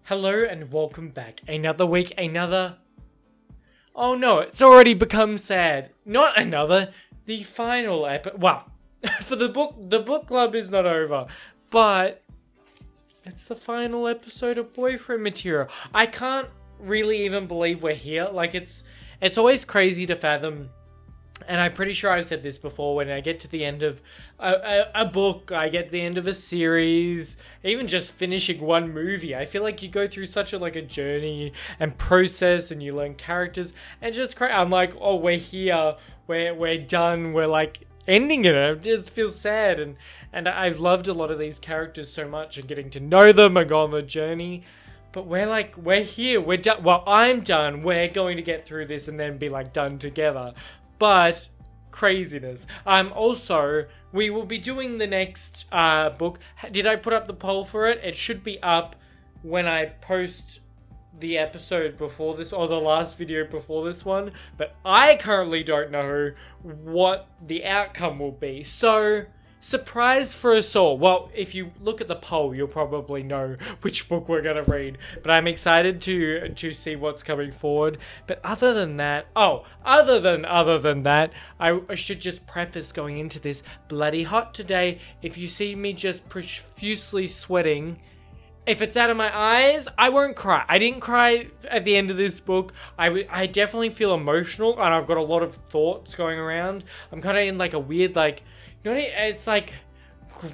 Hello and welcome back. Another week, another... Oh no, it's already become sad. Not another. The final well, for the book club is not over. But it's the final episode of Boyfriend Material. I can't really even believe we're here. Like, it's always crazy to fathom. And I'm pretty sure I've said this before, when I get to the end of a book, I get to the end of a series, even just finishing one movie, I feel like you go through such a journey and process, and you learn characters, and just I'm like, oh, we're here, we're done, we're like ending it. It just feels sad, and I've loved a lot of these characters so much, and getting to know them and go on the journey. But we're here, we're done. Well, I'm done. We're going to get through this and then be done together. But craziness. Also, we will be doing the next book. Did I put up the poll for it? It should be up when I post the episode before this, or the last video before this one. But I currently don't know what the outcome will be. So, surprise for us all. Well, if you look at the poll, you'll probably know which book we're going to read. But I'm excited to see what's coming forward. But other than that, other than that, I should just preface going into this bloody hot today. If you see me just profusely sweating, if it's out of my eyes, I won't cry. I didn't cry at the end of this book. I definitely feel emotional, and I've got a lot of thoughts going around. I'm kind of in a weird, it's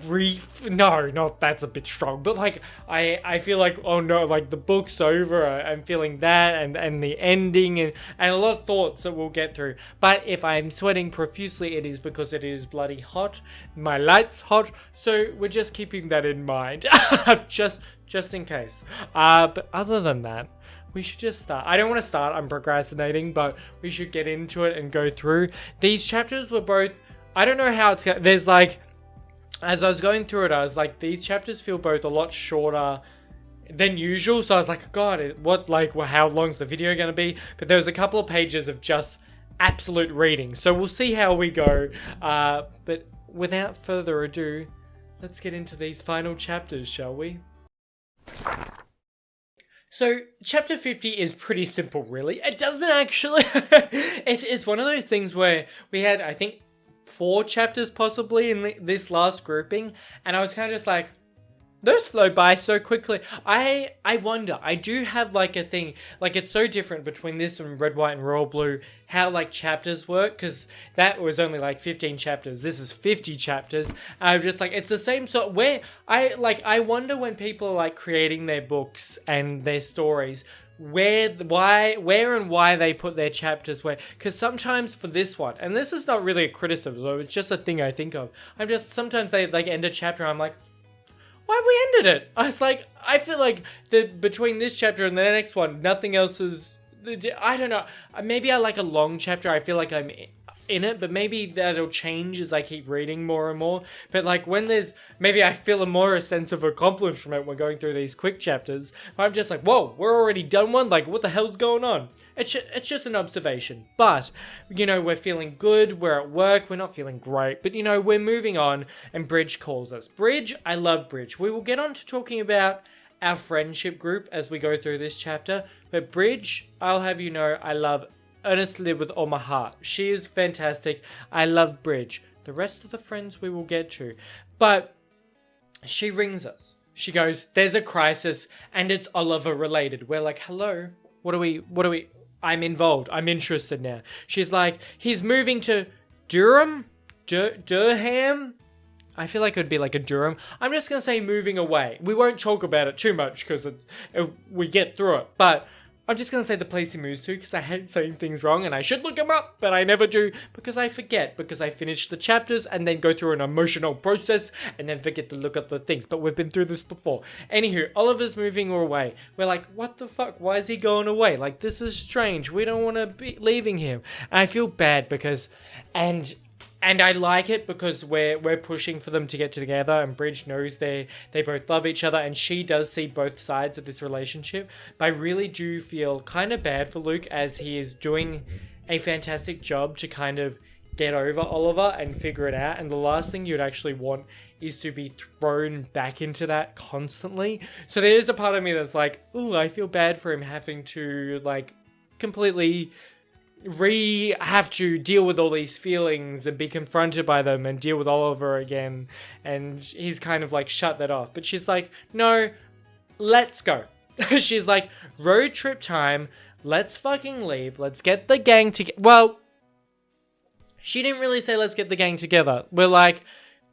grief. No, not that's a bit strong. But I feel oh no, the book's over. I'm feeling that, and the ending, and a lot of thoughts that we'll get through. But if I'm sweating profusely, it is because it is bloody hot. My light's hot, so we're just keeping that in mind. just in case. But other than that, we should just start. I don't want to start. I'm procrastinating, but we should get into it and go through. These chapters were both... I don't know how it's going. There's as I was going through it, I was these chapters feel both a lot shorter than usual. So I was God, how long's the video going to be? But there was a couple of pages of just absolute reading. So we'll see how we go. But without further ado, let's get into these final chapters, shall we? So, chapter 50 is pretty simple, really. It doesn't actually... It's one of those things where we had, I think, 4 chapters possibly in this last grouping, and I was kind of just those flow by so quickly. I wonder, I do have a thing, it's so different between this and Red, White, and Royal Blue, how chapters work, because that was only 15 chapters, this is 50 chapters. I'm just it's the same sort, where I wonder when people are creating their books and their stories, where and why they put their chapters where. Because sometimes for this one, and this is not really a criticism, it's just a thing I think of, sometimes they end a chapter and I'm why have we ended it? I was I feel between this chapter and the next one, nothing else is... I don't know, maybe I like a long chapter, I feel I'm in it, but maybe that'll change as I keep reading more and more. But when there's... Maybe I feel a sense of accomplishment when going through these quick chapters. I'm just whoa, we're already done one? What the hell's going on? It's just an observation. But, we're feeling good, we're at work, we're not feeling great, but, we're moving on, and Bridge calls us. Bridge, I love Bridge. We will get on to talking about our friendship group as we go through this chapter, but Bridge, I'll have you know, I love earnestly with all my heart. She is fantastic. I love Bridge. The rest of the friends we will get to. But she rings us. She goes, there's a crisis and it's Oliver related. We're hello? What do we... I'm involved. I'm interested now. She's he's moving to Durham? Durham? I feel it would be a Durham. I'm just going to say moving away. We won't talk about it too much because we get through it. But I'm just going to say the place he moves to because I hate saying things wrong and I should look him up, but I never do because I forget, because I finish the chapters and then go through an emotional process and then forget to look up the things, but we've been through this before. Anywho, Oliver's moving away. We're what the fuck? Why is he going away? This is strange. We don't want to be leaving him. And I feel bad because... And I like it because we're pushing for them to get together, and Bridge knows they both love each other, and she does see both sides of this relationship. But I really do feel kind of bad for Luke, as he is doing a fantastic job to kind of get over Oliver and figure it out. And the last thing you'd actually want is to be thrown back into that constantly. So there is a part of me that's like, ooh, I feel bad for him having to like completely have to deal with all these feelings and be confronted by them and deal with Oliver again. And he's kind of like shut that off. But she's like, no, let's go. She's like, road trip time. Let's fucking leave. Let's get the gang together. Well, she didn't really say let's get the gang together. We're like,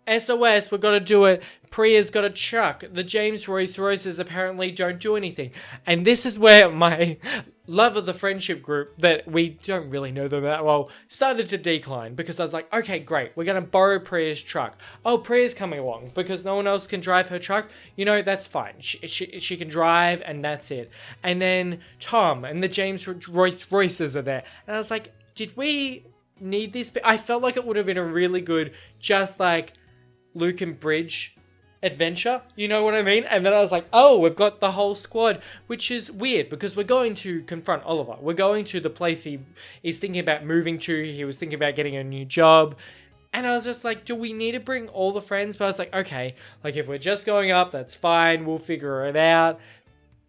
SOS, we've got to do it. Priya's got a truck. The James Royces apparently don't do anything. And this is where my love of the friendship group, that we don't really know them that well, started to decline. Because I was like, okay, great. We're going to borrow Priya's truck. Oh, Priya's coming along because no one else can drive her truck. You know, that's fine. She can drive and that's it. And then Tom and the James Royces are there. And I was like, did we need this? I felt like it would have been a really good, just like Luke and Bridge adventure, you know what I mean? And then I was like, oh, we've got the whole squad, which is weird because we're going to confront Oliver. We're going to the place he is thinking about moving to. He was thinking about getting a new job. And I was just like, do we need to bring all the friends? But I was like, okay, like if we're just going up, that's fine. We'll figure it out.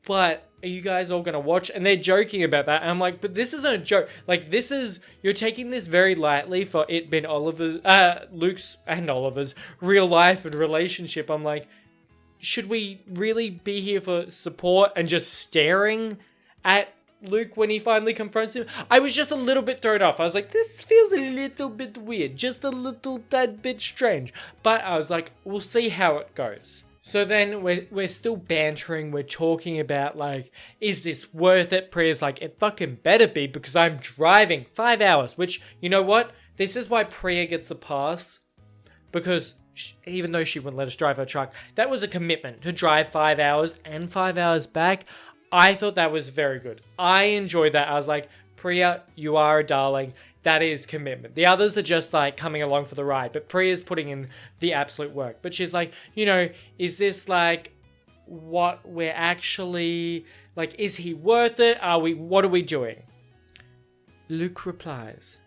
But are you guys all going to watch? And they're joking about that. And I'm like, but this isn't a joke. Like, this is, you're taking this very lightly for it being Luke's and Oliver's real life and relationship. I'm like, should we really be here for support and just staring at Luke when he finally confronts him? I was just a little bit thrown off. I was like, this feels a little bit weird. Just a little tad bit strange. But I was like, we'll see how it goes. So then we're still bantering, we're talking about like, is this worth it? Priya's like, it fucking better be because I'm driving 5 hours, which, you know what? This is why Priya gets a pass, because even though she wouldn't let us drive her truck, that was a commitment to drive 5 hours and 5 hours back. I thought that was very good. I enjoyed that. I was like, Priya, you are a darling. That is commitment. The others are just like coming along for the ride, but Priya's putting in the absolute work. But she's like, you know, is this like what we're actually like? Is he worth it? What are we doing? Luke replies,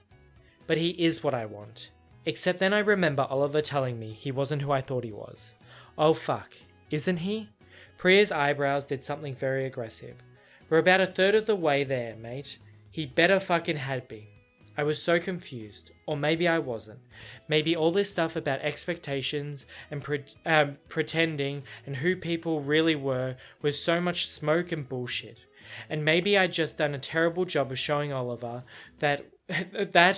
but he is what I want. Except then I remember Oliver telling me he wasn't who I thought he was. Oh fuck, isn't he? Priya's eyebrows did something very aggressive. We're about a third of the way there, mate. He better fucking had be. I was so confused, or maybe I wasn't. Maybe all this stuff about expectations and pretending and who people really were was so much smoke and bullshit. And maybe I'd just done a terrible job of showing Oliver that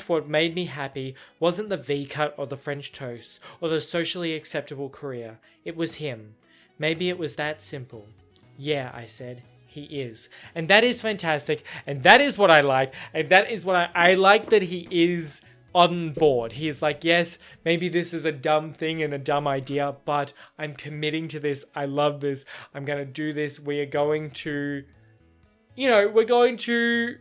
what made me happy wasn't the V-cut or the French toast or the socially acceptable career. It was him. Maybe it was that simple. Yeah, I said. He is. And that is fantastic. And that is what I like. And that is what I like, that he is on board. He's like, yes, maybe this is a dumb thing and a dumb idea, but I'm committing to this. I love this. I'm going to do this. We are going to, we're going to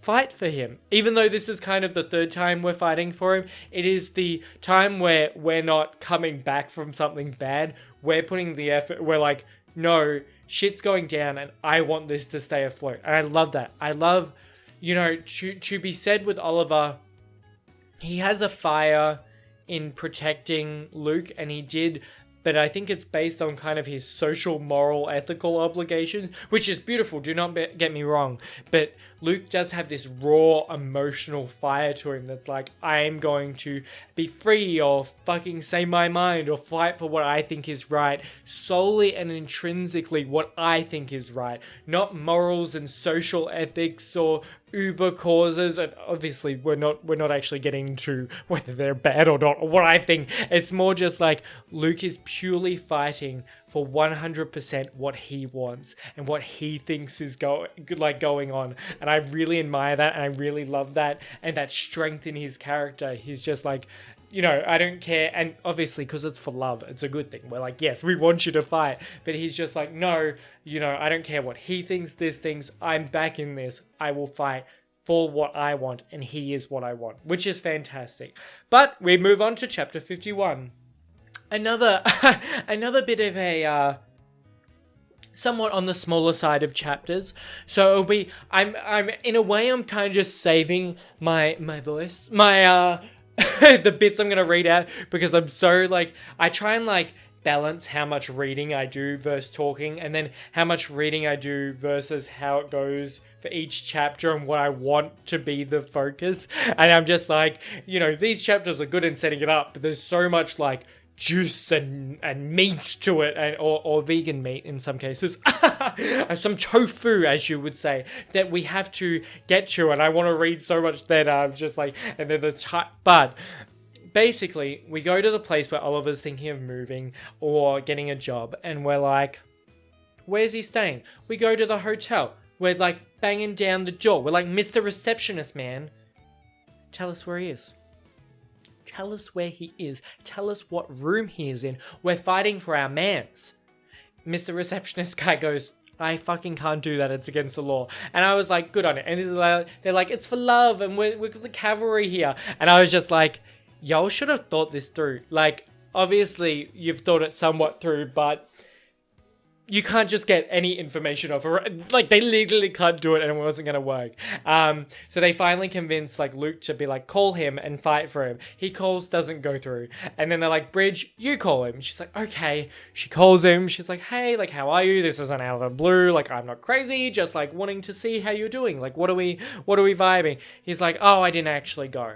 fight for him. Even though this is kind of the third time we're fighting for him, it is the time where we're not coming back from something bad. We're putting the effort. We're like, no, shit's going down and I want this to stay afloat. And I love that. I love, to be said with Oliver, he has a fire in protecting Luke, and he did, but I think it's based on kind of his social, moral, ethical obligations, which is beautiful, do not get me wrong, but Luke does have this raw, emotional fire to him that's like, I am going to be free, or fucking say my mind, or fight for what I think is right, solely and intrinsically what I think is right, not morals and social ethics or uber causes. And obviously we're not actually getting to whether they're bad or not, or what I think. It's more just like Luke is purely fighting for 100% what he wants and what he thinks is going on. And I really admire that, and I really love that, and that strength in his character. He's just like, I don't care. And obviously, because it's for love, it's a good thing. We're like, yes, we want you to fight. But he's just like, no, I don't care what he thinks, this thinks. I'm back in this. I will fight for what I want, and he is what I want, which is fantastic. But we move on to chapter 51. Another bit of a somewhat on the smaller side of chapters. So it'll be, I'm in a way, I'm kind of just saving my voice, my the bits I'm gonna read out, because I'm so like, I try and like balance how much reading I do versus talking, and then how much reading I do versus how it goes for each chapter and what I want to be the focus. And I'm just like, these chapters are good in setting it up, but there's so much like juice and meat to it, and or vegan meat in some cases, some tofu, as you would say, that we have to get to, and I want to read so much that I'm just like, and then but basically we go to the place where Oliver's thinking of moving or getting a job, and we're like, where's he staying? We go to the hotel. We're like banging down the door. We're like, Mr. Receptionist man, tell us where he is. Tell us where he is. Tell us what room he is in. We're fighting for our mans. Mr. Receptionist guy goes, I fucking can't do that. It's against the law. And I was like, good on it. And this is like, they're like, it's for love, and we're the cavalry here. And I was just like, y'all should have thought this through. Like, obviously, you've thought it somewhat through, but you can't just get any information off. Like, they legally can't do it, and it wasn't going to work. So they finally convinced, like, Luke to be like, call him and fight for him. He calls, doesn't go through. And then they're like, Bridge, you call him. She's like, okay. She calls him. She's like, hey, like, how are you? This isn't out of the blue. Like, I'm not crazy. Just, like, wanting to see how you're doing. Like, what are we vibing? He's like, oh, I didn't actually go.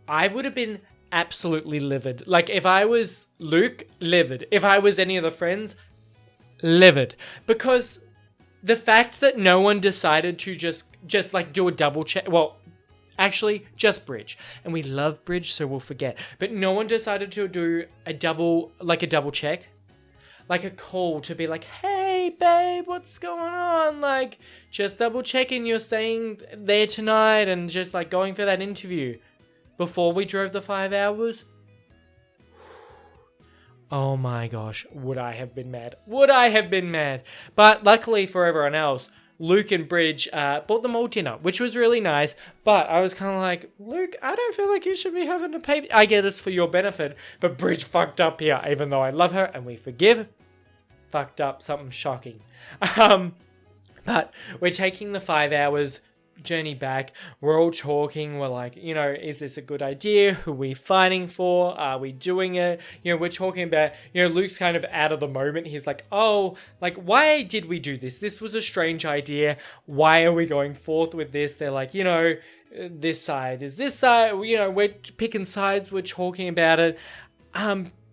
I would have been absolutely livid. Like, if I was Luke, livid. If I was any of the friends, livid. Because the fact that no one decided to just like do a double check, well, actually just Bridge, and we love Bridge, so we'll forget, but no one decided to do a double check, like a call to be like, hey babe, what's going on? Like, just double checking you're staying there tonight, and just like going for that interview before we drove the 5 hours. Oh my gosh, would I have been mad? Would I have been mad? But luckily for everyone else, Luke and Bridge bought them all dinner, which was really nice. But I was kind of like, Luke, I don't feel like you should be having to pay. I get it's for your benefit, but Bridge fucked up here, even though I love her and we forgive. Fucked up something shocking. But we're taking the 5 hours journey back. We're all talking. We're like, is this a good idea? Who are we fighting for? Are we doing it? We're talking about, Luke's kind of out of the moment. He's like, oh, like, why did we do this? This was a strange idea. Why are we going forth with this? They're like, this side is this side. We're picking sides. We're talking about it.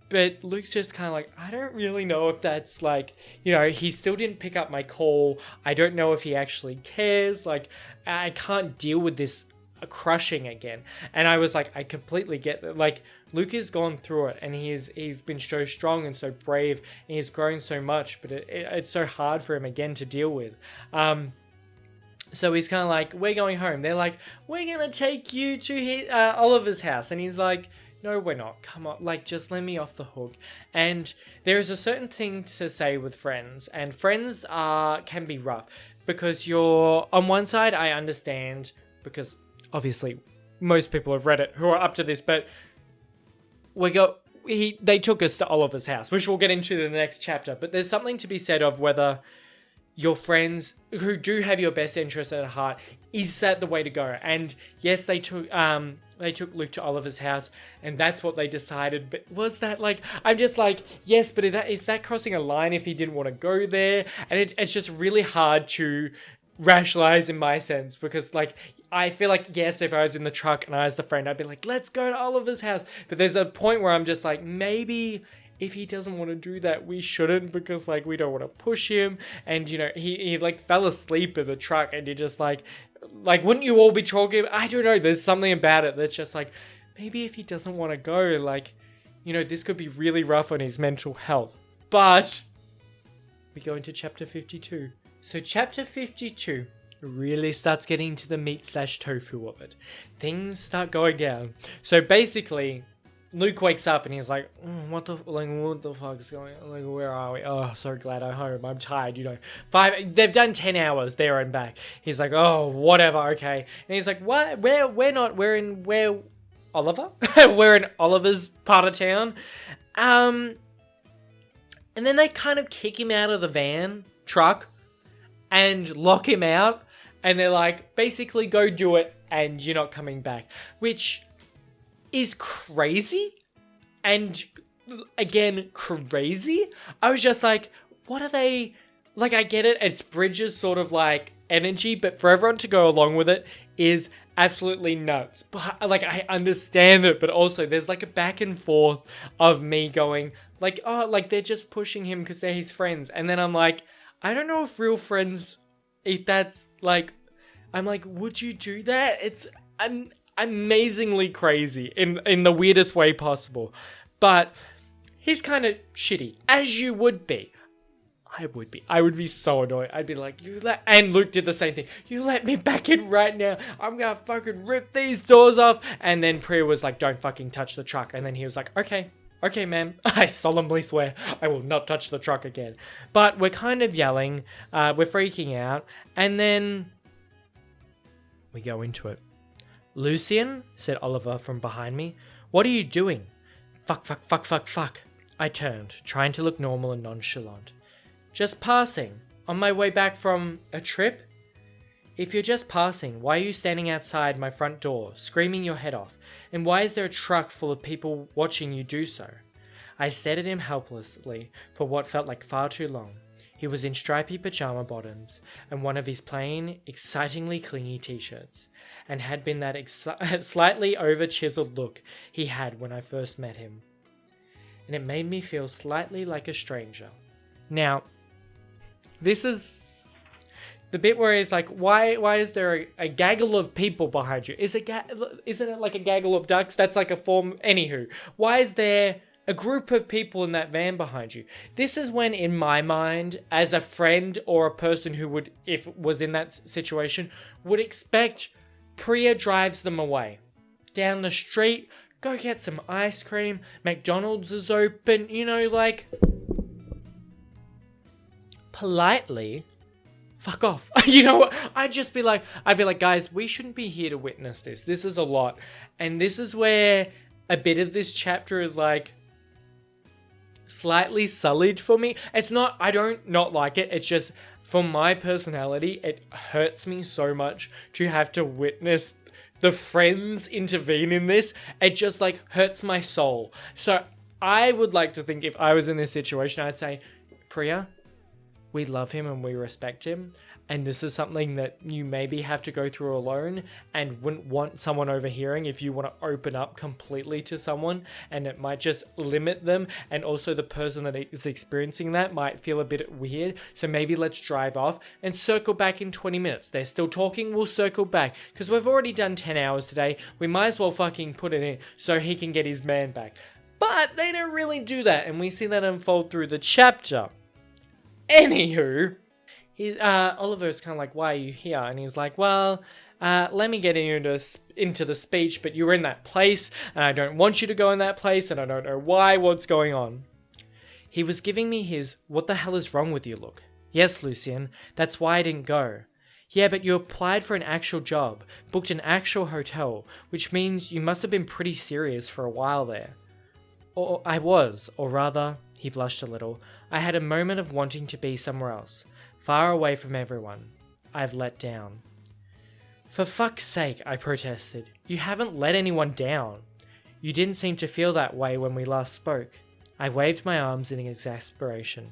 But Luke's just kind of like, I don't really know if that's like, he still didn't pick up my call. I don't know if he actually cares. Like, I can't deal with this crushing again. And I was like, I completely get that. Like, Luke has gone through it, and he's been so strong and so brave, and he's grown so much, but it's so hard for him again to deal with. So he's kind of like, we're going home. They're like, we're going to take you to Oliver's house. And he's like, no, we're not. Come on, like, just let me off the hook. And there is a certain thing to say with friends, and friends can be rough, because you're, on one side, I understand, because obviously most people have read it who are up to this, but they took us to Oliver's house, which we'll get into in the next chapter, but there's something to be said of whether your friends who do have your best interest at heart, is that the way to go? And yes, they took Luke to Oliver's house, and that's what they decided. But was that like, I'm just like, yes, but is that crossing a line if he didn't want to go there? And it's just really hard to rationalize in my sense, because like, I feel like, yes, if I was in the truck and I was the friend, I'd be like, let's go to Oliver's house. But there's a point where I'm just like, maybe if he doesn't want to do that, we shouldn't, because like, we don't want to push him. And he like fell asleep in the truck, and you're just like, wouldn't you all be talking? I don't know. There's something about it that's just like, maybe if he doesn't want to go, like, this could be really rough on his mental health. But we go into chapter 52. So chapter 52 really starts getting into the meat/tofu of it. Things start going down. So basically, Luke wakes up and he's like, what the fuck is going on? Like, where are we? Oh, so glad I'm home. I'm tired, they've done 10 hours there and back. He's like, oh, whatever, okay. And he's like, what? We're in Oliver? We're in Oliver's part of town. And then they kind of kick him out of the truck, and lock him out. And they're like, basically go do it and you're not coming back. Which is crazy. And again, crazy. I was just like, what are they... Like, I get it. It's Bridges' sort of like energy, but for everyone to go along with it is absolutely nuts. But like, I understand it, but also there's like a back and forth of me going like, oh, like they're just pushing him because they're his friends. And then I'm like, I don't know if real friends, if that's like, I'm like, would you do that? It's amazingly crazy in the weirdest way possible. But he's kind of shitty, as you would be. I would be so annoyed. I'd be like, and Luke did the same thing. You let me back in right now. I'm gonna fucking rip these doors off. And then Priya was like, don't fucking touch the truck. And then he was like, okay, ma'am. I solemnly swear I will not touch the truck again. But we're kind of yelling. We're freaking out. And then we go into it. Lucian, said Oliver from behind me. What are you doing? Fuck. I turned, trying to look normal and nonchalant. Just passing. On my way back from a trip? If you're just passing, why are you standing outside my front door, screaming your head off? And why is there a truck full of people watching you do so? I stared at him helplessly for what felt like far too long. He was in stripy pajama bottoms and one of his plain, excitingly clingy t-shirts, and had been that slightly over-chiseled look he had when I first met him. And it made me feel slightly like a stranger. Now, this is the bit where he's like, why is there a gaggle of people behind you? Isn't it like a gaggle of ducks? That's like a form... Anywho, why is there a group of people in that van behind you? This is when, in my mind, as a friend or a person who would, if was in that situation, would expect Priya drives them away. Down the street, go get some ice cream, McDonald's is open, like... politely, fuck off. You know what? I'd be like, guys, we shouldn't be here to witness this. This is a lot. And this is where a bit of this chapter is like slightly sullied for me. It's not, I don't not like it. It's just for my personality, it hurts me so much to have to witness the friends intervene in this. It just like hurts my soul. So I would like to think if I was in this situation, I'd say, Priya, we love him and we respect him, and this is something that you maybe have to go through alone and wouldn't want someone overhearing if you want to open up completely to someone, and it might just limit them, and also the person that is experiencing that might feel a bit weird, so maybe let's drive off and circle back in 20 minutes. They're still talking, we'll circle back, because we've already done 10 hours today, we might as well fucking put it in so he can get his man back. But they don't really do that, and we see that unfold through the chapter. Anywho, Oliver's kind of like, why are you here? And he's like, well, let me get into the speech, but you were in that place, and I don't want you to go in that place, and I don't know why, what's going on. He was giving me his, what the hell is wrong with you look. Yes, Lucian, that's why I didn't go. Yeah, but you applied for an actual job, booked an actual hotel, which means you must have been pretty serious for a while there. Or I was, or rather... He blushed a little. I had a moment of wanting to be somewhere else, far away from everyone. I've let down. For fuck's sake, I protested. You haven't let anyone down. You didn't seem to feel that way when we last spoke. I waved my arms in exasperation.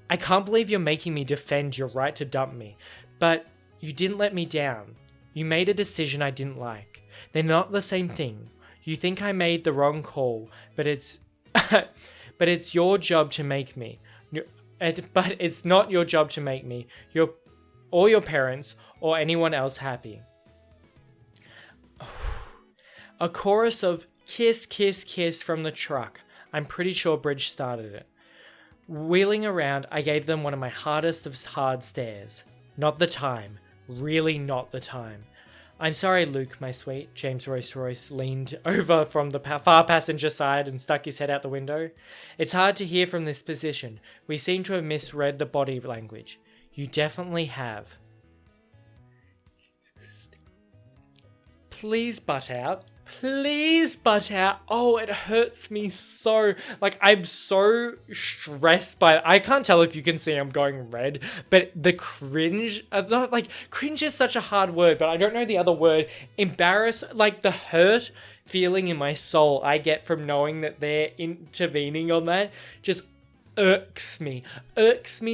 I can't believe you're making me defend your right to dump me, but you didn't let me down. You made a decision I didn't like. They're not the same thing. You think I made the wrong call, but it's... But it's your job to make me. But it's not your job to make me, or your parents, or anyone else happy. A chorus of kiss, kiss, kiss from the truck. I'm pretty sure Bridge started it. Wheeling around, I gave them one of my hardest of hard stares. Not the time. Really not the time. I'm sorry, Luke, my sweet. James Royce leaned over from the far passenger side and stuck his head out the window. It's hard to hear from this position. We seem to have misread the body language. You definitely have. Please butt out. Please butt out. Oh, it hurts me so. Like, I'm so stressed by it. I can't tell if you can see I'm going red, but the cringe, not like, cringe is such a hard word, but I don't know the other word. Embarrass, like the hurt feeling in my soul I get from knowing that they're intervening on that just irks me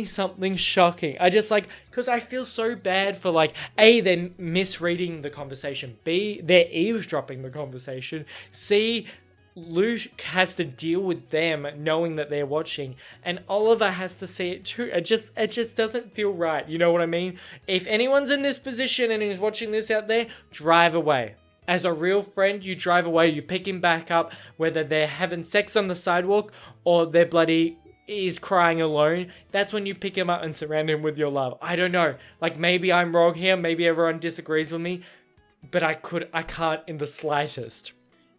something shocking. I just like, because I feel so bad for like, A, they're misreading the conversation, B, they're eavesdropping the conversation, C, Luke has to deal with them knowing that they're watching, and Oliver has to see it too. It just doesn't feel right, you know what I mean? If anyone's in this position and is watching this out there, drive away. As a real friend, you drive away, you pick him back up, whether they're having sex on the sidewalk or they're bloody is crying alone. That's when you pick him up and surround him with your love. I don't know. Like, maybe I'm wrong here. Maybe everyone disagrees with me. But I can't in the slightest.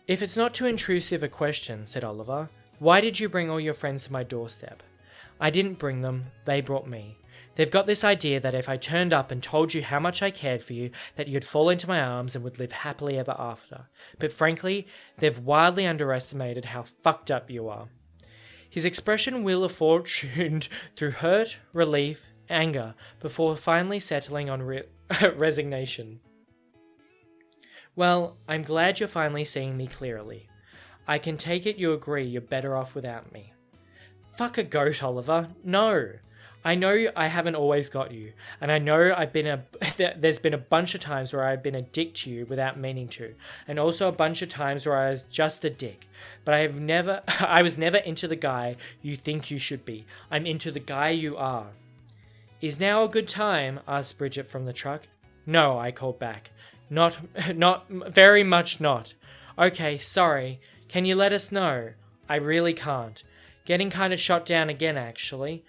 If it's not too intrusive a question, said Oliver, why did you bring all your friends to my doorstep? I didn't bring them. They brought me. They've got this idea that if I turned up and told you how much I cared for you, that you'd fall into my arms and would live happily ever after. But frankly, they've wildly underestimated how fucked up you are. His expression wheel of fortune through hurt, relief, anger, before finally settling on resignation. Well, I'm glad you're finally seeing me clearly. I can take it you agree you're better off without me. Fuck a goat, Oliver. No. I know I haven't always got you, and I know there's been a bunch of times where I've been a dick to you without meaning to, and also a bunch of times where I was just a dick. But I was never into the guy you think you should be. I'm into the guy you are. Is now a good time? Asked Bridget from the truck. No, I called back. Not very much not. Okay, sorry. Can you let us know? I really can't. Getting kind of shot down again, actually.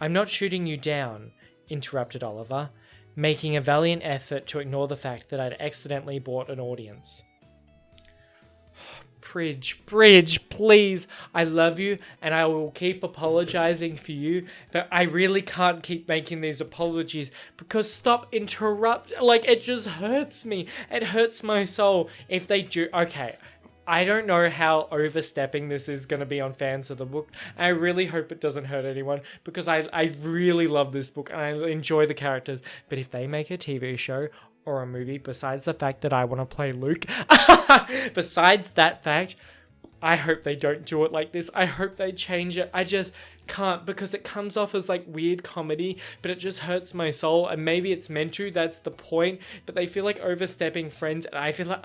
I'm not shooting you down, interrupted Oliver, making a valiant effort to ignore the fact that I'd accidentally bought an audience. Bridge, please. I love you, and I will keep apologizing for you, but I really can't keep making these apologies, because stop interrupt. Like, it just hurts me. It hurts my soul. If they do, okay. I don't know how overstepping this is going to be on fans of the book. I really hope it doesn't hurt anyone, because I really love this book and I enjoy the characters. But if they make a TV show or a movie, besides the fact that I want to play Luke, besides that fact, I hope they don't do it like this. I hope they change it. I just can't, because it comes off as like weird comedy, but it just hurts my soul, and maybe it's meant to, that's the point, but they feel like overstepping Friends, and I feel like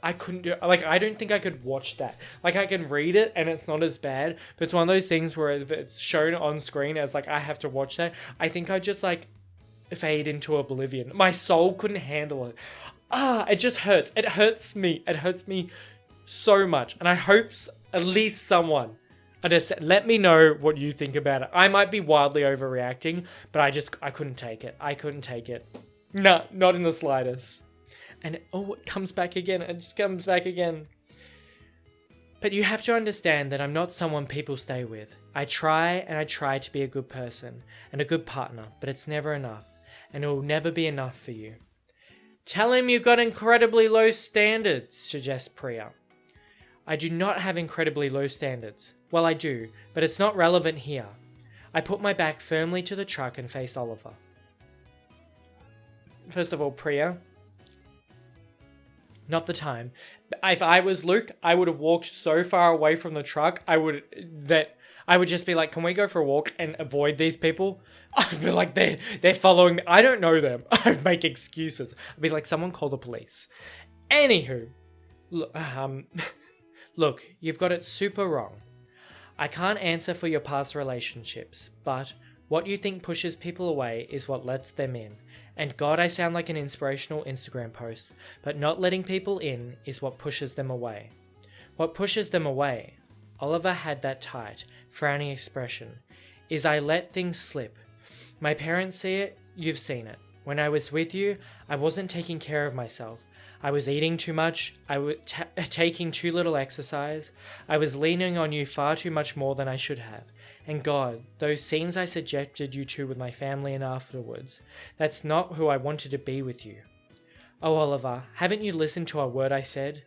I couldn't do it. Like, I don't think I could watch that. Like, I can read it and it's not as bad, but it's one of those things where if it's shown on screen as like I have to watch that, I think I just like fade into oblivion. My soul couldn't handle it. It just hurts. It hurts me so much, and I hope at least someone let me know what you think about it. I might be wildly overreacting, but I couldn't take it. I couldn't take it. No, not in the slightest. And it comes back again. It just comes back again. But you have to understand that I'm not someone people stay with. I try to be a good person and a good partner, but it's never enough, and it will never be enough for you. Tell him you've got incredibly low standards, suggests Priya. I do not have incredibly low standards. Well, I do, but it's not relevant here. I put my back firmly to the truck and faced Oliver. First of all, Priya, not the time. If I was Luke, I would have walked so far away from the truck, I would just be like, can we go for a walk and avoid these people? I'd be like, they're following me. I don't know them. I'd make excuses. I'd be like, someone call the police. Anywho, look, you've got it super wrong. I can't answer for your past relationships, but what you think pushes people away is what lets them in. And God, I sound like an inspirational Instagram post, but not letting people in is what pushes them away. What pushes them away, Oliver had that tight, frowning expression, is I let things slip. My parents see it, you've seen it. When I was with you, I wasn't taking care of myself. I was eating too much, I was taking too little exercise, I was leaning on you far too much more than I should have. And God, those scenes I subjected you to with my family and afterwards, that's not who I wanted to be with you. Oh, Oliver, haven't you listened to a word I said?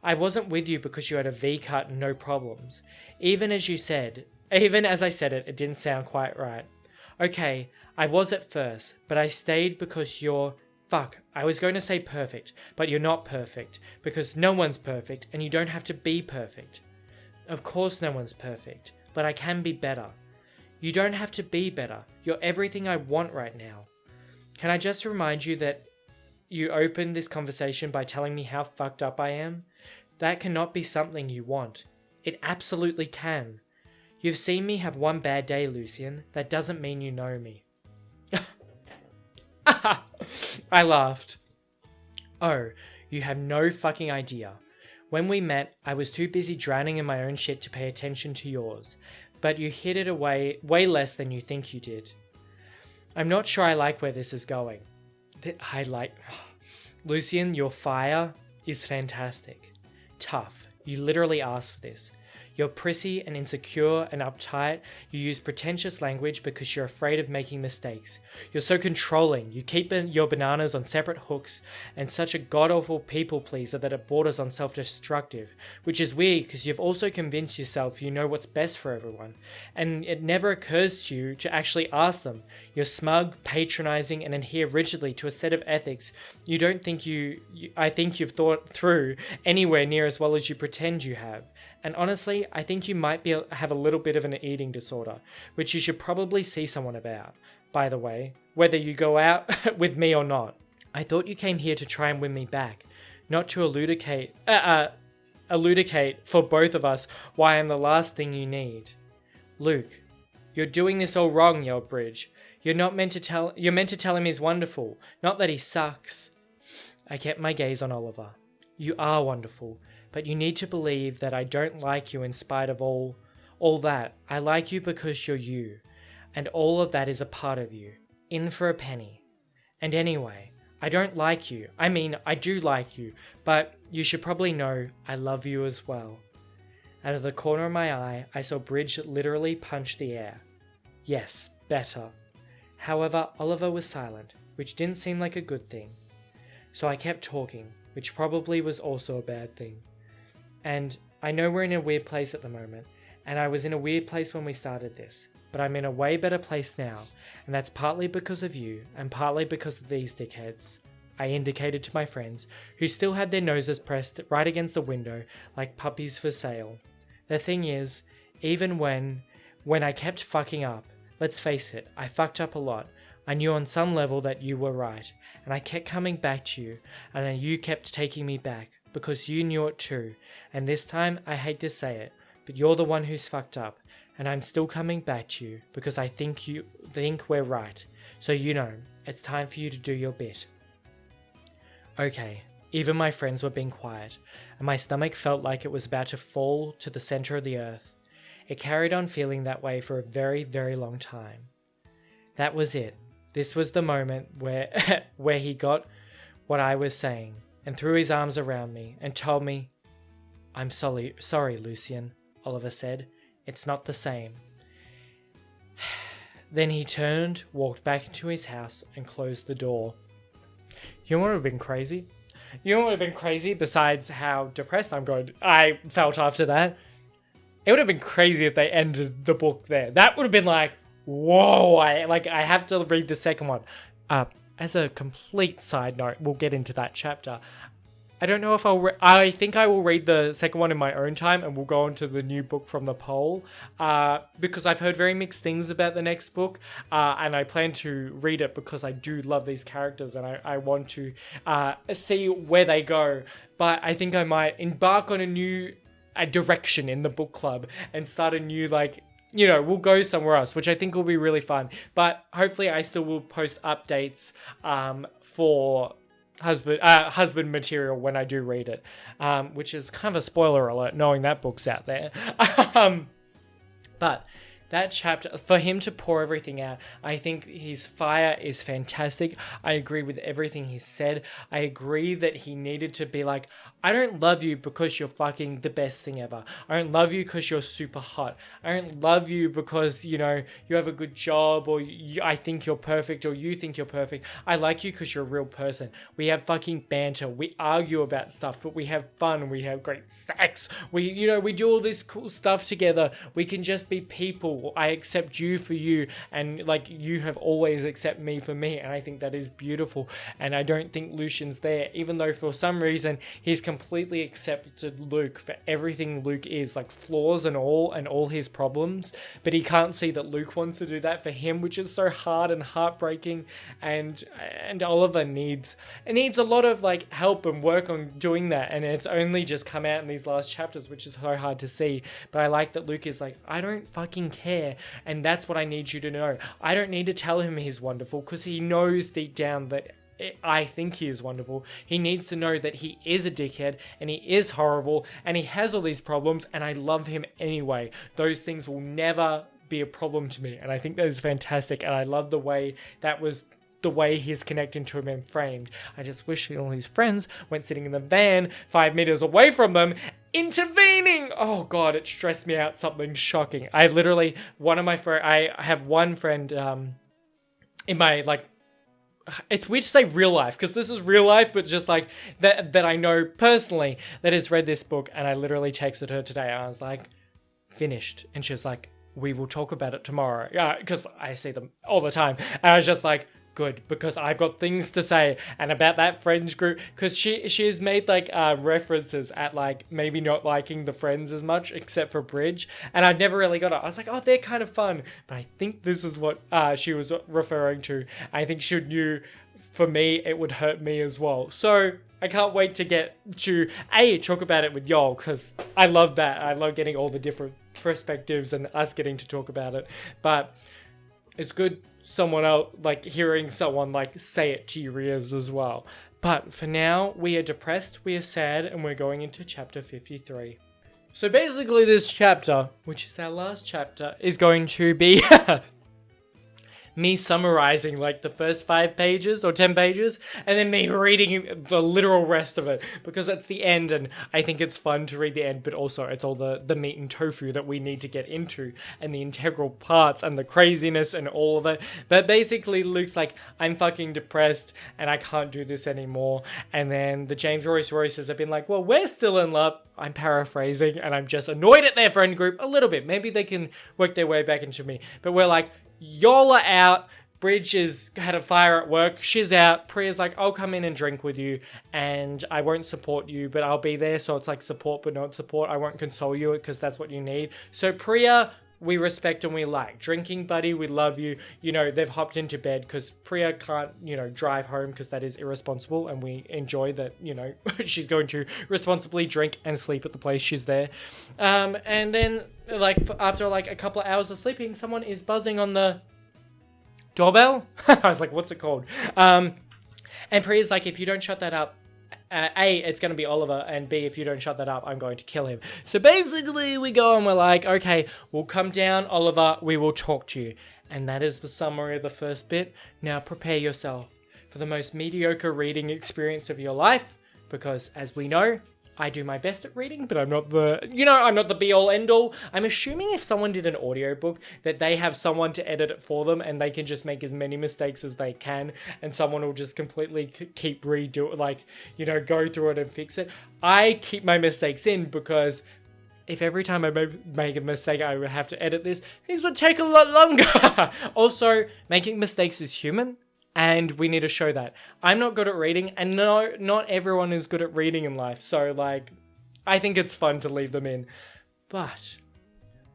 I wasn't with you because you had a V-cut and no problems. Even as I said it, it didn't sound quite right. Okay, I was at first, but I stayed because you're... Fuck, I was going to say perfect, but you're not perfect, because no one's perfect, and you don't have to be perfect. Of course no one's perfect, but I can be better. You don't have to be better. You're everything I want right now. Can I just remind you that you opened this conversation by telling me how fucked up I am? That cannot be something you want. It absolutely can. You've seen me have one bad day, Lucian. That doesn't mean you know me. I laughed. Oh, you have no fucking idea. When we met, I was too busy drowning in my own shit to pay attention to yours. But you hid it away way less than you think you did. I'm not sure I like where this is going. Lucian, your fire is fantastic. Tough. You literally asked for this. You're prissy and insecure and uptight. You use pretentious language because you're afraid of making mistakes. You're so controlling. You keep your bananas on separate hooks and such a god-awful people pleaser that it borders on self-destructive, which is weird because you've also convinced yourself you know what's best for everyone, and it never occurs to you to actually ask them. You're smug, patronizing, and adhere rigidly to a set of ethics you don't think I think you've thought through anywhere near as well as you pretend you have. And honestly, I think you might have a little bit of an eating disorder, which you should probably see someone about, by the way, whether you go out with me or not. I thought you came here to try and win me back, not to elucidate for both of us why I'm the last thing you need. Luke, you're doing this all wrong, yelled Bridge. You're meant to tell him he's wonderful, not that he sucks. I kept my gaze on Oliver. You are wonderful. But you need to believe that I don't like you in spite of all that. I like you because you're you, and all of that is a part of you, in for a penny. And anyway, I don't like you. I mean, I do like you, but you should probably know I love you as well. Out of the corner of my eye, I saw Bridge literally punch the air. Yes, better. However, Oliver was silent, which didn't seem like a good thing. So I kept talking, which probably was also a bad thing. And I know we're in a weird place at the moment, and I was in a weird place when we started this, but I'm in a way better place now, and that's partly because of you, and partly because of these dickheads. I indicated to my friends, who still had their noses pressed right against the window like puppies for sale. The thing is, even when I kept fucking up, let's face it, I fucked up a lot. I knew on some level that you were right, and I kept coming back to you, and then you kept taking me back, because you knew it too, and this time, I hate to say it, but you're the one who's fucked up, and I'm still coming back to you, because I think we're right, so it's time for you to do your bit. Okay, even my friends were being quiet, and my stomach felt like it was about to fall to the center of the earth. It carried on feeling that way for a very, very long time. That was it. This was the moment where he got what I was saying, and threw his arms around me and told me, I'm sorry, Lucian, Oliver said. It's not the same. Then he turned, walked back into his house, and closed the door. You know what would have been crazy? Besides how depressed I felt after that? It would have been crazy if they ended the book there. That would have been like, whoa, I have to read the second one. As a complete side note, we'll get into that chapter. I don't know if I think I will read the second one in my own time, and we'll go on to the new book from the poll, because I've heard very mixed things about the next book, and I plan to read it because I do love these characters, and I want to see where they go. But I think I might embark on a new direction in the book club and start a new, we'll go somewhere else, which I think will be really fun. But hopefully I still will post updates for husband material when I do read it, which is kind of a spoiler alert knowing that book's out there. But that chapter, for him to pour everything out, I think his fire is fantastic. I agree with everything he said. I agree that he needed to be like, I don't love you because you're fucking the best thing ever. I don't love you because you're super hot. I don't love you because, you know, you have a good job, or I think you're perfect, or you think you're perfect. I like you because you're a real person. We have fucking banter. We argue about stuff, but we have fun. We have great sex. We do all this cool stuff together. We can just be people. I accept you for you, and like you have always accepted me for me, and I think that is beautiful. And I don't think Lucian's there, even though for some reason he's completely accepted Luc for everything Luc is, like flaws and all his problems, but he can't see that Luc wants to do that for him, which is so hard and heartbreaking. And Oliver needs a lot of like help and work on doing that, and it's only just come out in these last chapters, which is so hard to see. But I like that Luc is like, I don't fucking care, and that's what I need you to know. I don't need to tell him he's wonderful, because he knows deep down that I think he is wonderful. He needs to know that he is a dickhead, and he is horrible, and he has all these problems, and I love him anyway. Those things will never be a problem to me, and I think that is fantastic, and I love the way that was the way he's connecting to him and framed. I just wish all his friends went sitting in the van 5 meters away from them, intervening. Oh god, it stressed me out. Something shocking. I literally, I have one friend in my, like, it's weird to say real life, because this is real life, but just like that I know personally that has read this book, and I literally texted her today. I was like, finished, and she was like, we will talk about it tomorrow. Yeah, because I see them all the time, and I was just like, good, because I've got things to say. And about that friends group, because she has made like references at like maybe not liking the friends as much except for Bridge, and I'd never really got it. I was like, oh, they're kind of fun, but I think this is what she was referring to. I think she knew for me it would hurt me as well, so I can't wait to get to talk about it with y'all, because I love that. I love getting all the different perspectives and us getting to talk about it. But it's good someone else, like hearing someone like say it to your ears as well. But for now, we are depressed, we are sad, and we're going into chapter 53. So basically this chapter, which is our last chapter, is going to be me summarizing like the first 5 pages or 10 pages, and then me reading the literal rest of it, because it's the end, and I think it's fun to read the end, but also it's all the meat and tofu that we need to get into, and the integral parts and the craziness and all of it. But basically Luke's like, I'm fucking depressed and I can't do this anymore. And then the James Royces have been like, well, we're still in love. I'm paraphrasing, and I'm just annoyed at their friend group a little bit. Maybe they can work their way back into me. But we're like, y'all are out. Bridge has had a fire at work. She's out. Priya's like, I'll come in and drink with you, and I won't support you, but I'll be there. So it's like support, but not support. I won't console you because that's what you need. So Priya, we respect and we like. Drinking buddy, we love you. You know, they've hopped into bed because Priya can't, you know, drive home because that is irresponsible, and we enjoy that, you know, she's going to responsibly drink and sleep at the place she's there. And then, like, after like a couple of hours of sleeping, someone is buzzing on the doorbell. I was like, what's it called? And Priya's like, if you don't shut that up, A, it's going to be Oliver, and B, if you don't shut that up, I'm going to kill him. So basically we go and we're like, okay, we'll come down, Oliver, we will talk to you. And that is the summary of the first bit. Now prepare yourself for the most mediocre reading experience of your life, because as we know, I do my best at reading, but I'm not the be-all, end-all. I'm assuming if someone did an audiobook that they have someone to edit it for them, and they can just make as many mistakes as they can, and someone will just completely keep redo it, like, you know, go through it and fix it. I keep my mistakes in, because if every time I make a mistake I would have to edit this, these would take a lot longer. Also, making mistakes is human, and we need to show that. I'm not good at reading, and no, not everyone is good at reading in life, so, like, I think it's fun to leave them in. But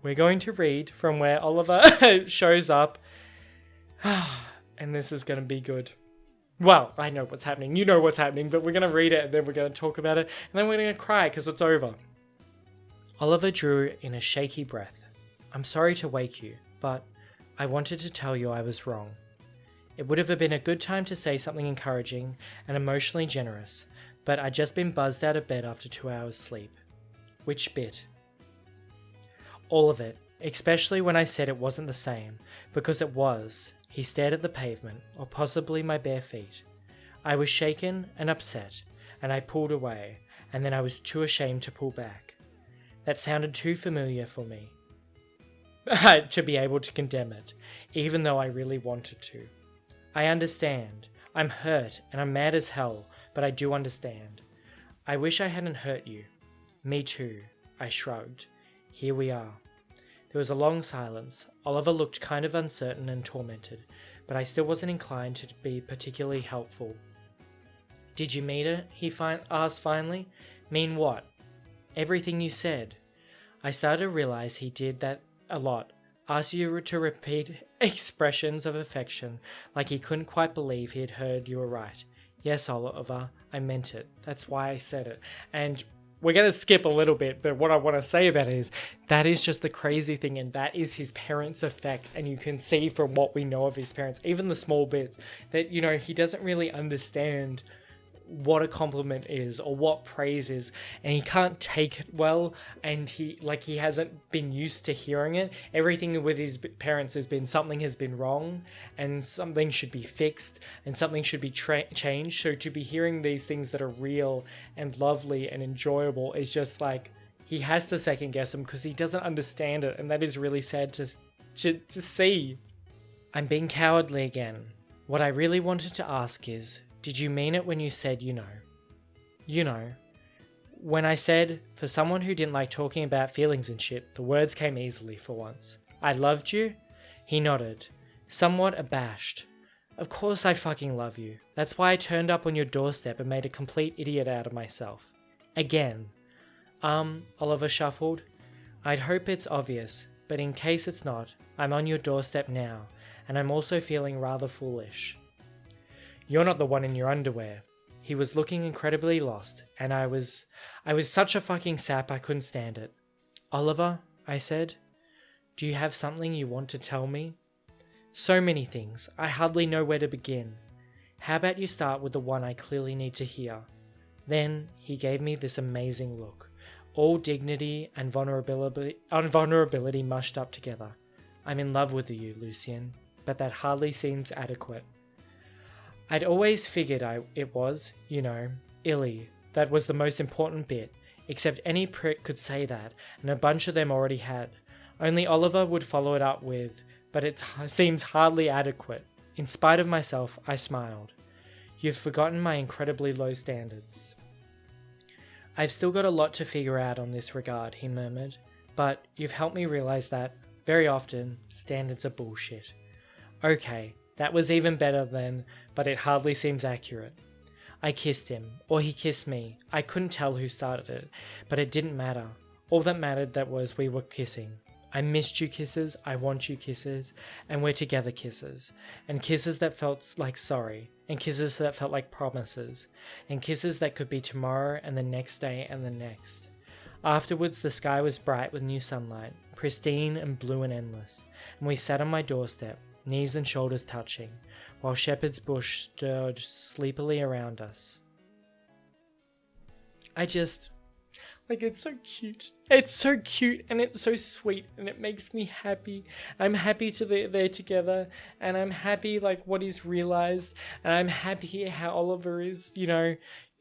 we're going to read from where Oliver shows up, and this is going to be good. Well, I know what's happening, you know what's happening, but we're going to read it, and then we're going to talk about it, and then we're going to cry, because it's over. Oliver drew in a shaky breath. I'm sorry to wake you, but I wanted to tell you I was wrong. It would have been a good time to say something encouraging and emotionally generous, but I'd just been buzzed out of bed after 2 hours sleep. Which bit? All of it. especially when I said it wasn't the same, because it was. He stared at the pavement, or possibly my bare feet. I was shaken and upset, and I pulled away, and then I was too ashamed to pull back. That sounded too familiar for me to be able to condemn it, even though I really wanted to. I understand. I'm hurt, and I'm mad as hell, but I do understand. I wish I hadn't hurt you. Me too, I shrugged. Here we are. There was a long silence. Oliver looked kind of uncertain and tormented, but I still wasn't inclined to be particularly helpful. Did you mean it? He asked finally. Mean what? Everything you said. I started to realize he did that a lot. Asked you to repeat expressions of affection, like he couldn't quite believe he had heard you were right. Yes, Oliver, I meant it. That's why I said it. And we're going to skip a little bit, but what I want to say about it is that is just the crazy thing, and that is his parents' effect. And you can see from what we know of his parents, even the small bits, that, you know, he doesn't really understand what a compliment is or what praise is, and he can't take it well, and he hasn't been used to hearing it. Everything with his parents has been something has been wrong and something should be fixed and something should be changed. So to be hearing these things that are real and lovely and enjoyable is just like, he has to second guess them because he doesn't understand it, and that is really sad to see. I'm being cowardly again. What I really wanted to ask is, did you mean it when you said you know? You know. When I said, for someone who didn't like talking about feelings and shit, the words came easily for once. I loved you? He nodded, somewhat abashed. Of course I fucking love you. That's why I turned up on your doorstep and made a complete idiot out of myself. Again. Oliver shuffled. I'd hope it's obvious, but in case it's not, I'm on your doorstep now, and I'm also feeling rather foolish. You're not the one in your underwear. He was looking incredibly lost, and I was such a fucking sap I couldn't stand it. Oliver, I said, do you have something you want to tell me? So many things, I hardly know where to begin. How about you start with the one I clearly need to hear? Then he gave me this amazing look, all dignity and vulnerability mushed up together. I'm in love with you, Lucien, but that hardly seems adequate. I'd always figured it was, you know, Illy. That was the most important bit, except any prick could say that, and a bunch of them already had. Only Oliver would follow it up with, but it seems hardly adequate. In spite of myself, I smiled. You've forgotten my incredibly low standards. I've still got a lot to figure out on this regard, he murmured, but you've helped me realize that, very often, standards are bullshit. Okay. That was even better then, but it hardly seems accurate. I kissed him, or he kissed me. I couldn't tell who started it, but it didn't matter. All that mattered that was we were kissing. I missed you kisses, I want you kisses, and we're together kisses. And kisses that felt like sorry, and kisses that felt like promises, and kisses that could be tomorrow and the next day and the next. Afterwards the sky was bright with new sunlight, pristine and blue and endless, and we sat on my doorstep, knees and shoulders touching, while shepherd's bush stirred sleepily around us. It's so cute. It's so cute and it's so sweet and it makes me happy. I'm happy they're together, and I'm happy what he's realized, and I'm happy how Oliver is, you know,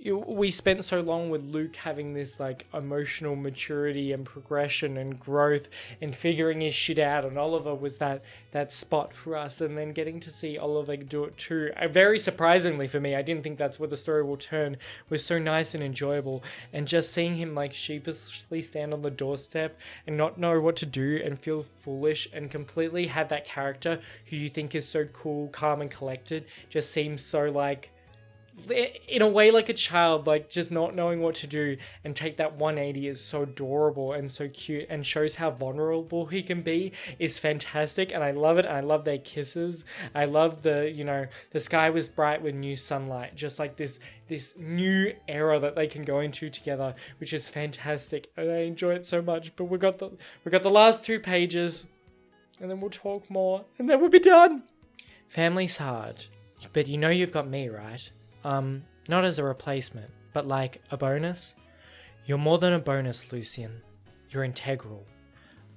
we spent so long with Luke having this emotional maturity and progression and growth and figuring his shit out, and Oliver was that spot for us, and then getting to see Oliver do it too, very surprisingly for me, I didn't think that's where the story will turn, was so nice and enjoyable. And just seeing him sheepishly stand on the doorstep and not know what to do and feel foolish and completely have that character who you think is so cool, calm and collected just seems so in a way like a child, just not knowing what to do, and take that 180 is so adorable and so cute and shows how vulnerable he can be is fantastic, and I love it. And I love their kisses. I love the sky was bright with new sunlight, just this new era that they can go into together, which is fantastic, and I enjoy it so much. But we got the last 2 pages, and then we'll talk more, and then we'll be done. Family's hard, but you know you've got me, right? Not as a replacement, but a bonus. You're more than a bonus, Lucien. You're integral.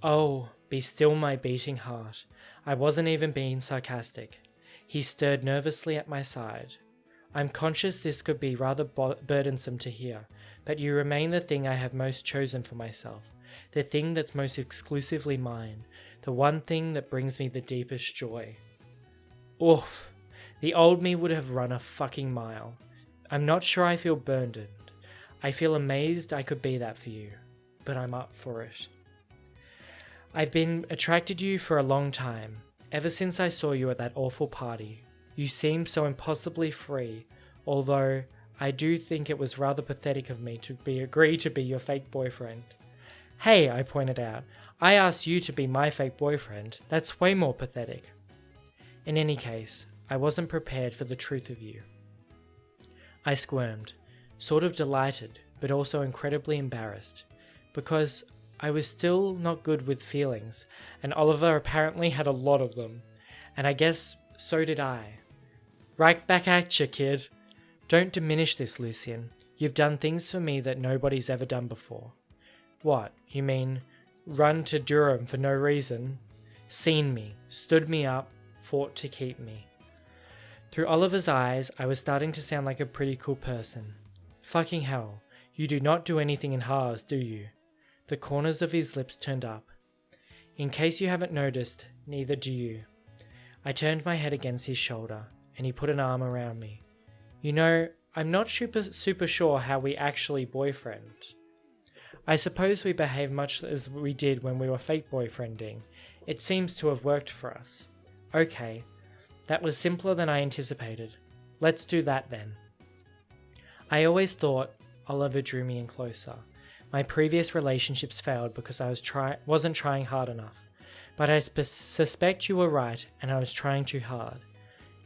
Oh, Be still, my beating heart. I wasn't even being sarcastic. He stirred nervously at my side. I'm conscious this could be rather burdensome to hear, but you remain the thing I have most chosen for myself, the thing that's most exclusively mine, the one thing that brings me the deepest joy. Oof. The old me would have run a fucking mile. I'm not sure I feel burdened. I feel amazed I could be that for you, but I'm up for it. I've been attracted to you for a long time, ever since I saw you at that awful party. You seemed so impossibly free, although I do think it was rather pathetic of me to agree to be your fake boyfriend. Hey, I pointed out, I asked you to be my fake boyfriend. That's way more pathetic. In any case, I wasn't prepared for the truth of you. I squirmed, sort of delighted, but also incredibly embarrassed, because I was still not good with feelings, and Oliver apparently had a lot of them, and I guess so did I. Right back at you, kid. Don't diminish this, Lucian. You've done things for me that nobody's ever done before. What, you mean run to Durham for no reason? Seen me, stood me up, fought to keep me. Through Oliver's eyes, I was starting to sound like a pretty cool person. Fucking hell, you do not do anything in halves, do you? The corners of his lips turned up. In case you haven't noticed, neither do you. I turned my head against his shoulder, and he put an arm around me. You know, I'm not super sure how we actually boyfriend. I suppose we behave much as we did when we were fake boyfriending. It seems to have worked for us. Okay, that was simpler than I anticipated. Let's do that then. I always thought Oliver drew me in closer. My previous relationships failed because I wasn't trying hard enough. But I suspect you were right, and I was trying too hard.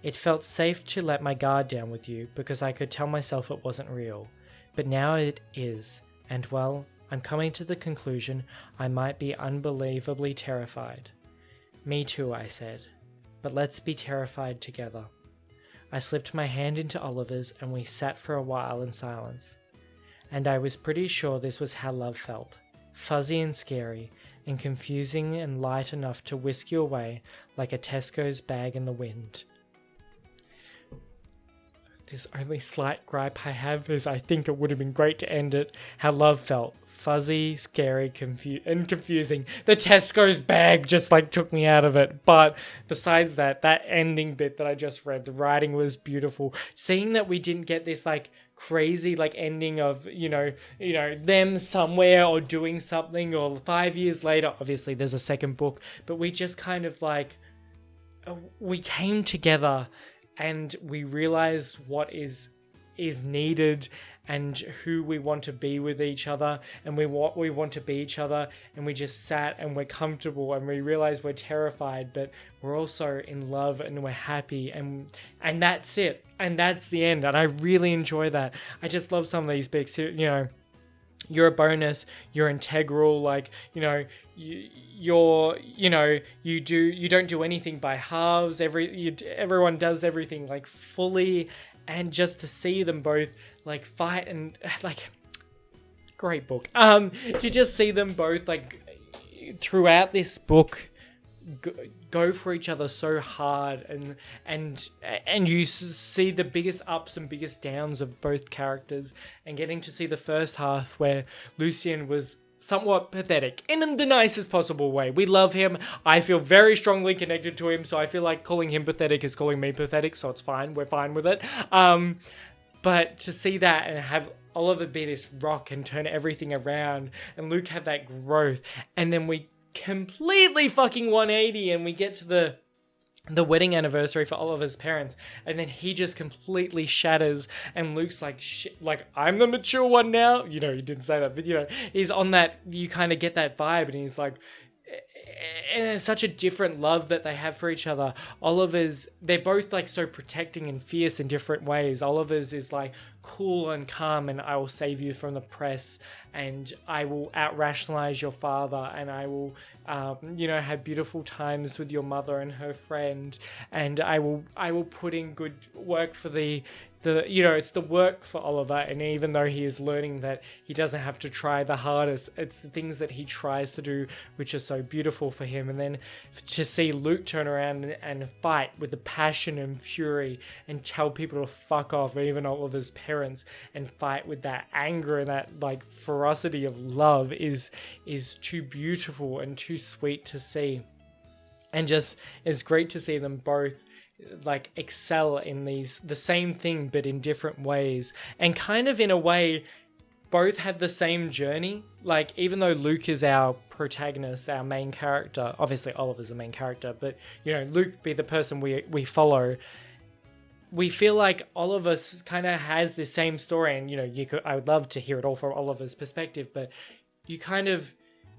It felt safe to let my guard down with you because I could tell myself it wasn't real. But now it is, and well, I'm coming to the conclusion I might be unbelievably terrified. Me too, I said. But let's be terrified together. I slipped my hand into Oliver's and we sat for a while in silence. And I was pretty sure this was how love felt. Fuzzy and scary, and confusing and light enough to whisk you away like a Tesco's bag in the wind. This only slight gripe I have is I think it would have been great to end it how love felt. Fuzzy, scary, and confusing. The Tesco's bag just took me out of it. But besides that ending bit that I just read, the writing was beautiful. Seeing that we didn't get this crazy ending of, them somewhere or doing something, or 5 years later, obviously there's a second book, but we just kind of we came together and we realized what is needed and who we want to be with each other, and what we want to be each other, and we just sat and we're comfortable and we realize we're terrified, but we're also in love and we're happy, and that's it, and that's the end. And I really enjoy that. I just love some of these books. You're a bonus, you're integral, you don't do anything by halves, everyone does everything fully. And just to see them both fight and great book. To just see them both throughout this book go for each other so hard, and you see the biggest ups and biggest downs of both characters, and getting to see the first half where Lucian was somewhat pathetic in the nicest possible way. We love him. I feel very strongly connected to him, so I feel like calling him pathetic is calling me pathetic, so it's fine. We're fine with it. But to see that and have Oliver be this rock and turn everything around, and Luke have that growth, and then we completely fucking 180 and we get to the wedding anniversary for Oliver's parents, and then he just completely shatters, and Luke's shit, I'm the mature one now. He didn't say that, but he's on that, you kind of get that vibe, and he's and it's such a different love that they have for each other. They're both so protecting and fierce in different ways. Oliver's is cool and calm, and I will save you from the press, and I will out-rationalize your father, and I will, have beautiful times with your mother and her friend, and I will put in good work for it's the work for Oliver, and even though he is learning that he doesn't have to try the hardest, it's the things that he tries to do which are so beautiful for him. And then to see Luke turn around and fight with the passion and fury and tell people to fuck off, even Oliver's parents, and fight with that anger and that like ferocity of love is too beautiful and too sweet to see. And just, it's great to see them both like excel in the same thing but in different ways, and kind of in a way both have the same journey. Like, even though Luke is our protagonist, our main character, obviously Oliver's the main character, but Luke be the person we follow, we feel like Oliver kind of has the same story. And I would love to hear it all from Oliver's perspective, but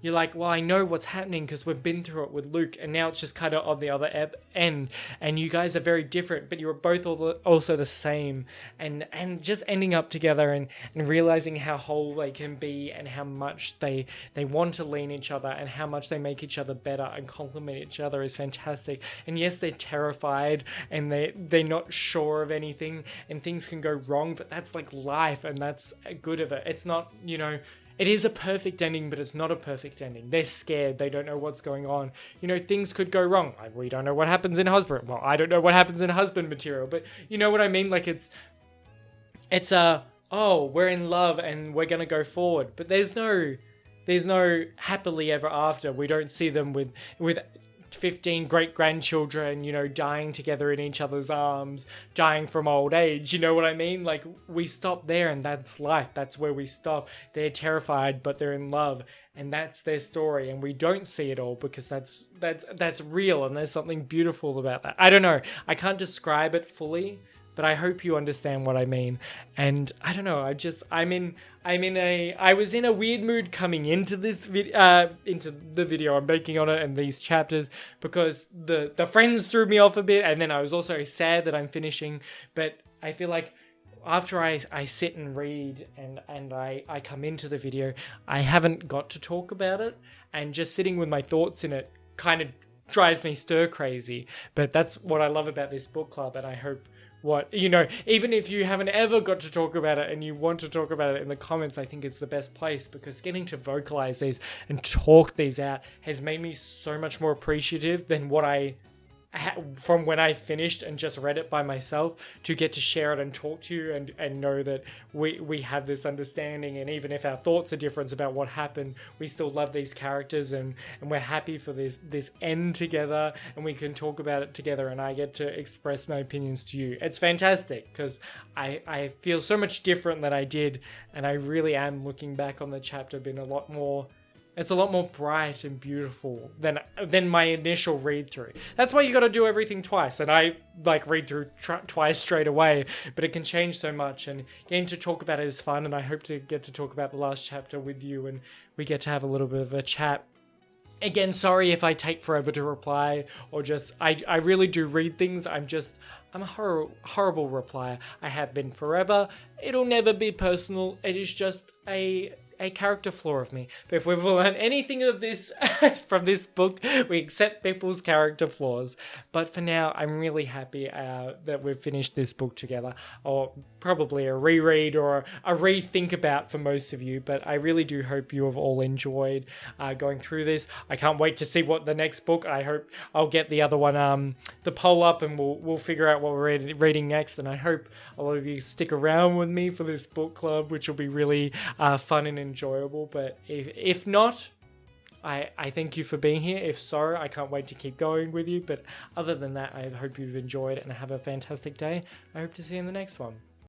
you're like, well, I know what's happening because we've been through it with Luke, and now it's just kind of on the other end, and you guys are very different, but you're both also the same, and just ending up together and realizing how whole they can be, and how much they want to lean each other, and how much they make each other better and complement each other is fantastic. And yes, they're terrified, and they're not sure of anything, and things can go wrong, but that's like life, and that's good of it. It's not, it is a perfect ending, but it's not a perfect ending. They're scared. They don't know what's going on. Things could go wrong. We don't know what happens in husband. Well, I don't know what happens in husband material, but you know what I mean? Like, it's we're in love and we're going to go forward. But there's no happily ever after. We don't see them with 15 great-grandchildren, dying together in each other's arms, dying from old age, you know what I mean? Like, we stop there, and that's life. That's where we stop. They're terrified, but they're in love, and that's their story, and we don't see it all because that's real, and there's something beautiful about that. I don't know. I can't describe it fully, but I hope you understand what I mean. And I don't know, I was in a weird mood coming into this into the video I'm making on it and these chapters, because the friends threw me off a bit, and then I was also sad that I'm finishing. But I feel like after I sit and read and I come into the video, I haven't got to talk about it, and just sitting with my thoughts in it kind of drives me stir crazy. But that's what I love about this book club, and I hope even if you haven't ever got to talk about it and you want to talk about it in the comments, I think it's the best place, because getting to vocalize these and talk these out has made me so much more appreciative than what I from when I finished and just read it by myself, to get to share it and talk to you and know that we have this understanding, and even if our thoughts are different about what happened, we still love these characters, and we're happy for this end together, and we can talk about it together, and I get to express my opinions to you. It's fantastic, because I feel so much different than I did, and I really am looking back on the chapter being it's a lot more bright and beautiful than my initial read through. That's why you got to do everything twice, and I read through twice straight away, but it can change so much, and getting to talk about it is fun, and I hope to get to talk about the last chapter with you, and we get to have a little bit of a chat. Again, sorry if I take forever to reply, or just, I really do read things. I'm a horrible replier. I have been forever. It'll never be personal. It is just a character flaw of me. But if we've learned anything of this from this book, we accept people's character flaws. But for now, I'm really happy that we've finished this book together, or probably a reread or a rethink about for most of you. But I really do hope you have all enjoyed going through this. I can't wait to see what the next book. I hope I'll get the other one, the poll up, and we'll figure out what we're reading next. And I hope a lot of you stick around with me for this book club, which will be really fun and enjoyable. But if not, I thank you for being here. If so, I can't wait to keep going with you. But other than that, I hope you've enjoyed and have a fantastic day. I hope to see you in the next one.